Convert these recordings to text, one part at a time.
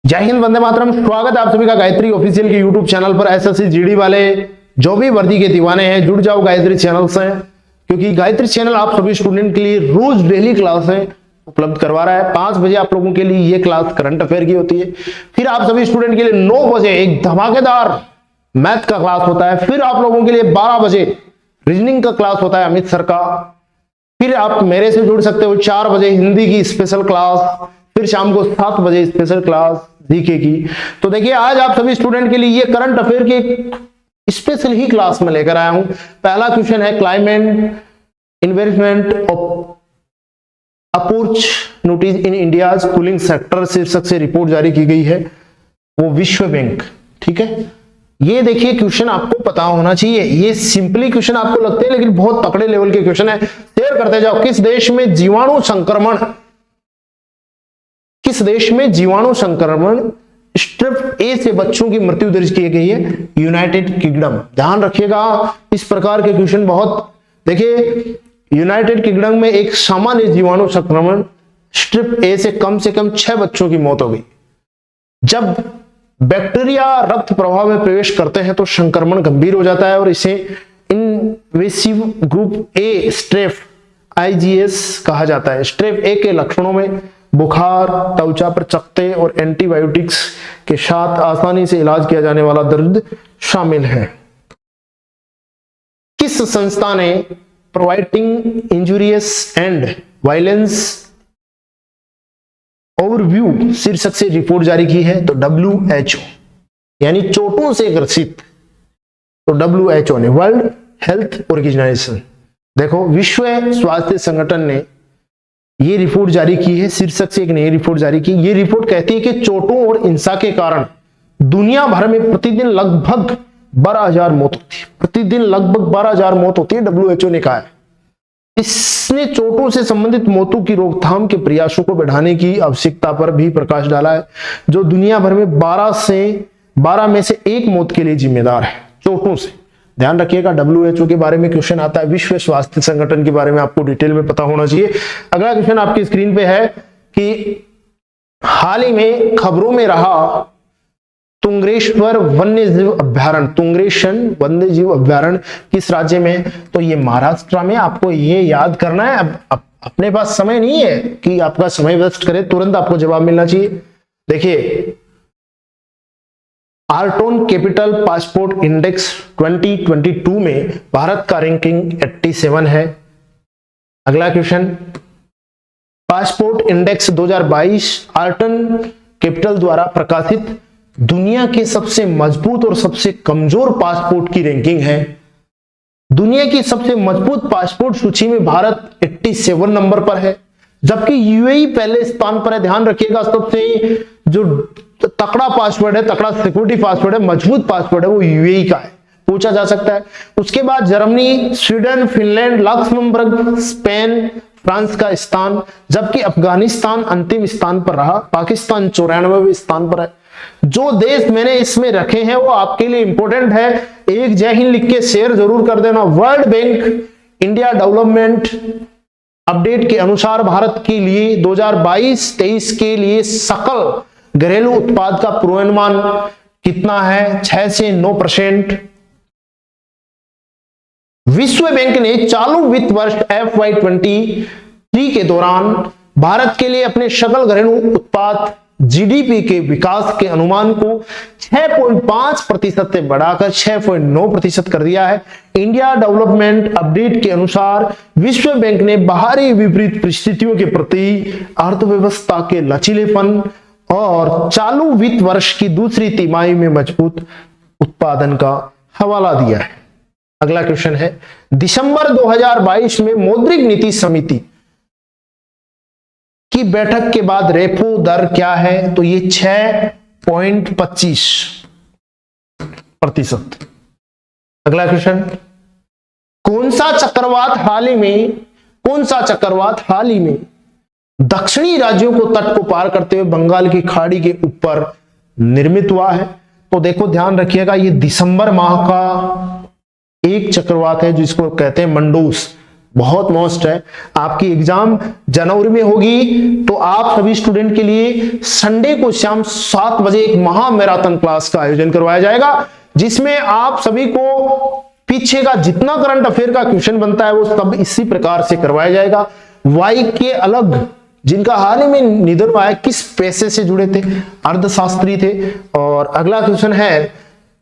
जय हिंद, वंदे मातरम। स्वागत है आप सभी का गायत्री ऑफिशियल के यूट्यूब चैनल पर। एसएससी जीडी वाले जो भी वर्दी के दीवाने हैं जुड़ जाओ गायत्री चैनल से, क्योंकि गायत्री चैनल आप सभी स्टूडेंट के लिए रोज डेली क्लासें उपलब्ध करवा रहा है। 5 बजे आप लोगों के लिए ये क्लास करंट अफेयर की होती है। फिर आप सभी स्टूडेंट के लिए 9 बजे एक धमाकेदार मैथ का क्लास होता है। फिर आप लोगों के लिए 12 बजे रीजनिंग का क्लास होता है अमित सर का। फिर आप मेरे से जुड़ सकते हो 4 बजे हिंदी की स्पेशल क्लास, फिर शाम को 7 बजे स्पेशल क्लास जीके की। तो देखिए आज आप सभी स्टूडेंट के लिए ये करंट अफेयर की एक स्पेशल ही क्लास में लेकर आया हूं। पहला क्वेश्चन है climate investment of opportunities in India's cooling sector शीर्षक से रिपोर्ट जारी की गई है, वो विश्व बैंक। ठीक है, ये देखिए क्वेश्चन आपको पता होना चाहिए। ये सिंपली क्वेश्चन आपको लगते हैं लेकिन बहुत तकड़े लेवल के क्वेश्चन है। शेयर करते जाओ। किस देश में जीवाणु संक्रमण स्ट्रेप ए से बच्चों की मृत्यु दर्ज की गई है? United kingdom. ध्यान रखिएगा, इस प्रकार के क्वेश्चन बहुत देखिए। यूनाइटेड किंगडम में एक सामान्य जीवाणु संक्रमण स्ट्रेप ए से कम 6 बच्चों की मौत हो गई। जब बैक्टीरिया रक्त प्रवाह में प्रवेश करते हैं तो संक्रमण गंभीर हो जाता है और इसे invasive group A strep IgS कहा जाता है। स्ट्रेप ए के लक्षणों में बुखार, त्वचा पर चकत्ते और एंटीबायोटिक्स के साथ आसानी से इलाज किया जाने वाला दर्द शामिल है। किस संस्था ने providing injurious and violence overview शीर्षक से रिपोर्ट जारी की है? तो WHO, यानी चोटों से ग्रसित। तो WHO ने, वर्ल्ड हेल्थ ऑर्गेनाइजेशन, देखो विश्व स्वास्थ्य संगठन ने ये रिपोर्ट जारी की है। शीर्षक से एक नई रिपोर्ट जारी की। ये रिपोर्ट कहती है कि चोटों और हिंसा के कारण दुनिया भर में प्रतिदिन लगभग 12,000 मौत होती है। प्रतिदिन लगभग 12,000 मौत होती है, WHO ने कहा है। इसने चोटों से संबंधित मौतों की रोकथाम के प्रयासों को बढ़ाने की आवश्यकता पर भी प्रकाश डाला है, जो दुनिया भर में 12 में से 1 मौत के लिए जिम्मेदार है, चोटों से। ध्यान रखिएगा, WHO के बारे में क्वेश्चन आता है, विश्व स्वास्थ्य संगठन के बारे में आपको डिटेल में पता होना चाहिए। अगला क्वेश्चन आपकी स्क्रीन पे है कि हाल ही में खबरों में रहा तुंगेश्वर वन्यजीव अभ्यारण्य। तुंगेश्वर वन्यजीव अभ्यारण्य किस राज्य में? तो ये महाराष्ट्र में। आपको ये याद करना है। अब अपने पास समय नहीं है कि आपका समय वेस्ट करे, तुरंत आपको जवाब मिलना चाहिए। देखिए, आर्टोन कैपिटल पासपोर्ट इंडेक्स 2022 में भारत का रैंकिंग 87 है। अगला क्वेश्चन, पासपोर्ट इंडेक्स 2022 आर्टन कैपिटल द्वारा प्रकाशित दुनिया के सबसे मजबूत और सबसे कमजोर पासपोर्ट की रैंकिंग है। दुनिया की सबसे मजबूत पासपोर्ट सूची में भारत 87 नंबर पर है, जबकि UAE पहले स्थान पर है। ध्यान रखिएगा, सबसे जो तकड़ा पासवर्ड है, तकड़ा सिक्योरिटी पासवर्ड है, मजबूत पासवर्ड है, वो UAE का है, पूछा जा सकता है। उसके बाद Germany, Sweden, Finland, Luxembourg, Spain, France का स्थान, जबकि अफगानिस्तान अंतिम स्थान पर रहा। पाकिस्तान 94वें स्थान पर है। जो देश मैंने इसमें रखे हैं वो आपके लिए इंपॉर्टेंट है। एक जय हिंद लिख के शेयर जरूर कर देना। World bank India development update के अनुसार भारत के लिए 2022-23 के लिए सकल घरेलू उत्पाद का पूर्वानुमान कितना है? 6 से 9%। विश्व बैंक ने चालू वित्त वर्ष FY23 के दौरान भारत के लिए अपने सकल घरेलू उत्पाद GDP के विकास के अनुमान को 6.5% से बढ़ाकर 6.9% कर दिया है। इंडिया डेवलपमेंट अपडेट के अनुसार विश्व बैंक ने बाहरी विपरीत परिस्थितियों के प्रति अर्थव्यवस्था के लचीलेपन और चालू वित्त वर्ष की दूसरी तिमाही में मजबूत उत्पादन का हवाला दिया है। अगला क्वेश्चन है, दिसंबर 2022 में मौद्रिक नीति समिति की बैठक के बाद रेपो दर क्या है? तो ये 6.25%। अगला क्वेश्चन, कौन सा चक्रवात हाल ही में दक्षिणी राज्यों को तट को पार करते हुए बंगाल की खाड़ी के ऊपर निर्मित हुआ है? तो देखो ध्यान रखिएगा, ये दिसंबर माह का एक चक्रवात है जिसको कहते हैं मंडूस। बहुत मस्त है। आपकी एग्जाम जनवरी में होगी, तो आप सभी स्टूडेंट के लिए संडे को शाम 7 बजे एक महा मैराथन क्लास का आयोजन करवाया जाएगा, जिसमें आप सभी को पीछे का जितना करंट अफेयर का क्वेश्चन बनता है वो सब इसी प्रकार से करवाया जाएगा। वाई के अलग, जिनका हाल ही में निधन हुआ है, किस पेशे से जुड़े थे? अर्थशास्त्री थे। और अगला क्वेश्चन है,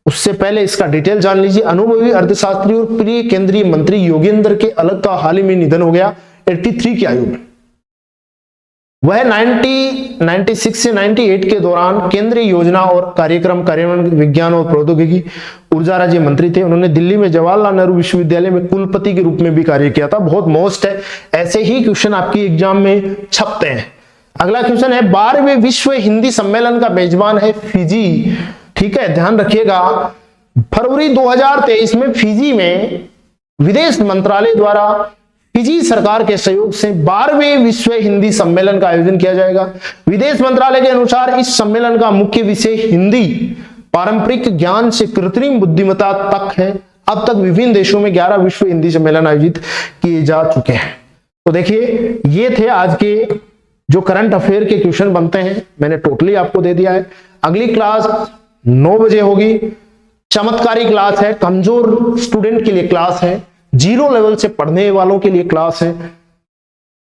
उससे पहले इसका डिटेल जान लीजिए। अनुभवी अर्थशास्त्री और प्रिय केंद्रीय मंत्री योगेंद्र के अलग का हाल ही में निधन हो गया 83 की आयु में। वह 96 से 98 के दौरान केंद्रीय योजना और कार्यक्रम कार्यान्वयन विज्ञान और प्रौद्योगिकी ऊर्जा राज्य मंत्री थे। उन्होंने दिल्ली में जवाहरलाल नेहरू विश्वविद्यालय में कुलपति के रूप में भी कार्य किया था। बहुत मोस्ट है, ऐसे ही क्वेश्चन आपकी एग्जाम में छपते हैं। अगला क्वेश्चन है, 12वें विश्व हिंदी सम्मेलन का मेजबान है फिजी। ठीक है, ध्यान रखिएगा, फरवरी 2023 में फिजी में विदेश मंत्रालय द्वारा फिजी सरकार के सहयोग से 12वें विश्व हिंदी सम्मेलन का आयोजन किया जाएगा। विदेश मंत्रालय के अनुसार इस सम्मेलन का मुख्य विषय हिंदी पारंपरिक ज्ञान से कृत्रिम बुद्धिमत्ता तक है। अब तक विभिन्न देशों में 11 विश्व हिंदी सम्मेलन आयोजित किए जा चुके हैं। तो देखिए, ये थे आज के जो करंट अफेयर के क्वेश्चन बनते हैं, मैंने टोटली आपको दे दिया है। अगली क्लास 9 बजे होगी, चमत्कारी क्लास है, कमजोर स्टूडेंट के लिए क्लास है, 0 लेवल से पढ़ने वालों के लिए क्लास है।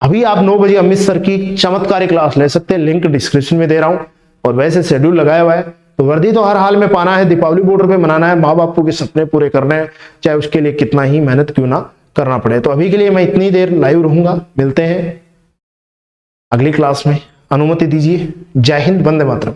अभी आप 9 बजे अमित सर की चमत्कारी क्लास ले सकते हैं, लिंक डिस्क्रिप्शन में दे रहा हूं। और वैसे शेड्यूल लगाया हुआ है, तो वर्दी तो हर हाल में पाना है, दीपावली बॉर्डर पे मनाना है, माँ बापू के सपने पूरे करने हैं, चाहे उसके लिए कितना ही मेहनत क्यों ना करना पड़े। तो अभी के लिए मैं इतनी देर लाइव रहूंगा, मिलते हैं अगली क्लास में। अनुमति दीजिए। जय हिंद, वंदे मातरम।